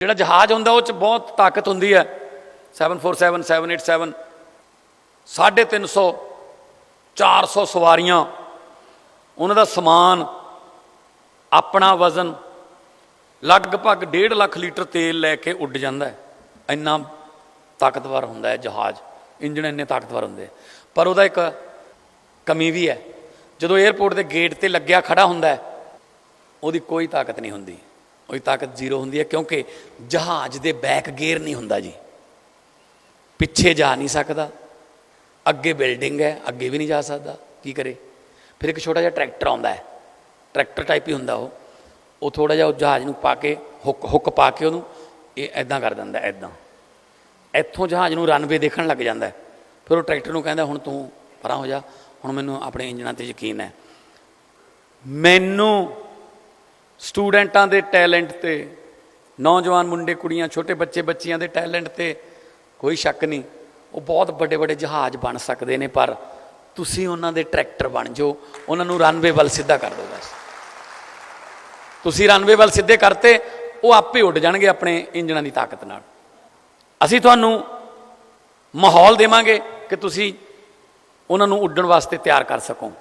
ਜਿਹੜਾ ਜਹਾਜ਼ ਹੁੰਦਾ ਉਹ 'ਚ ਬਹੁਤ ਤਾਕਤ ਹੁੰਦੀ ਹੈ। 747 787 350 400 ਸਵਾਰੀਆਂ, ਉਹਨਾਂ ਦਾ ਸਮਾਨ, ਆਪਣਾ ਵਜ਼ਨ, ਲਗਭਗ 1.5 ਲੱਖ ਲੀਟਰ ਤੇਲ ਲੈ ਕੇ ਉੱਡ ਜਾਂਦਾ ਹੈ। ਇੰਨਾ ਤਾਕਤਵਰ ਹੁੰਦਾ ਹੈ ਜਹਾਜ਼, ਇੰਜਣ ਇੰਨੇ ਤਾਕਤਵਰ ਹੁੰਦੇ। ਪਰ ਉਹਦਾ ਇੱਕ ਕਮੀ ਵੀ ਹੈ, ਜਦੋਂ ਏਅਰਪੋਰਟ ਦੇ ਗੇਟ 'ਤੇ ਲੱਗਿਆ ਖੜਾ ਹੁੰਦਾ ਉਹਦੀ ਕੋਈ ਤਾਕਤ ਨਹੀਂ ਹੁੰਦੀ, ਉਹਦੀ ਤਾਕਤ ਜ਼ੀਰੋ ਹੁੰਦੀ ਹੈ, ਕਿਉਂਕਿ ਜਹਾਜ਼ ਦੇ ਬੈਕ ਗੇਅਰ ਨਹੀਂ ਹੁੰਦਾ ਜੀ, ਪਿੱਛੇ ਜਾ ਨਹੀਂ ਸਕਦਾ, ਅੱਗੇ ਬਿਲਡਿੰਗ ਹੈ, ਅੱਗੇ ਵੀ ਨਹੀਂ ਜਾ ਸਕਦਾ, ਕੀ ਕਰੇ? ਫਿਰ ਇੱਕ ਛੋਟਾ ਜਿਹਾ ਟਰੈਕਟਰ ਆਉਂਦਾ ਹੈ, ਟਰੈਕਟਰ ਟਾਈਪ ਹੀ ਹੁੰਦਾ ਉਹ ਥੋੜ੍ਹਾ ਜਿਹਾ ਉਹ ਜਹਾਜ਼ ਨੂੰ ਪਾ ਕੇ ਹੁੱਕ ਪਾ ਕੇ ਉਹਨੂੰ ਇਹ ਇੱਦਾਂ ਕਰ ਦਿੰਦਾ, ਇੱਦਾਂ ਇੱਥੋਂ ਜਹਾਜ਼ ਨੂੰ ਰਨਵੇ ਦੇਖਣ ਲੱਗ ਜਾਂਦਾ। ਫਿਰ ਉਹ ਟਰੈਕਟਰ ਨੂੰ ਕਹਿੰਦਾ ਹੁਣ ਤੂੰ ਪਰਾਂ ਹੋ ਜਾ, ਹੁਣ ਮੈਨੂੰ ਆਪਣੇ ਇੰਜਣਾਂ 'ਤੇ ਯਕੀਨ ਹੈ। ਮੈਨੂੰ ਸਟੂਡੈਂਟਾਂ ਦੇ ਟੈਲੈਂਟ 'ਤੇ, ਨੌਜਵਾਨ ਮੁੰਡੇ ਕੁੜੀਆਂ, ਛੋਟੇ ਬੱਚੇ ਬੱਚੀਆਂ ਦੇ ਟੈਲੈਂਟ 'ਤੇ ਕੋਈ ਸ਼ੱਕ ਨਹੀਂ, ਉਹ ਬਹੁਤ ਵੱਡੇ ਵੱਡੇ ਜਹਾਜ਼ ਬਣ ਸਕਦੇ ਨੇ, ਪਰ ਤੁਸੀਂ ਉਹਨਾਂ ਦੇ ਟਰੈਕਟਰ ਬਣ ਜਾਓ, ਉਹਨਾਂ ਨੂੰ ਰਨਵੇ ਵੱਲ ਸਿੱਧਾ ਕਰ ਦਿਓ। ਬਸ ਤੁਸੀਂ ਰਨਵੇ ਵੱਲ ਸਿੱਧੇ ਕਰਤੇ, ਉਹ ਆਪੇ ਉੱਡ ਜਾਣਗੇ ਆਪਣੇ ਇੰਜਣਾਂ ਦੀ ਤਾਕਤ ਨਾਲ। ਅਸੀਂ ਤੁਹਾਨੂੰ ਮਾਹੌਲ ਦੇਵਾਂਗੇ ਕਿ ਤੁਸੀਂ ਉਹਨਾਂ ਨੂੰ ਉੱਡਣ ਵਾਸਤੇ ਤਿਆਰ ਕਰ ਸਕੋ।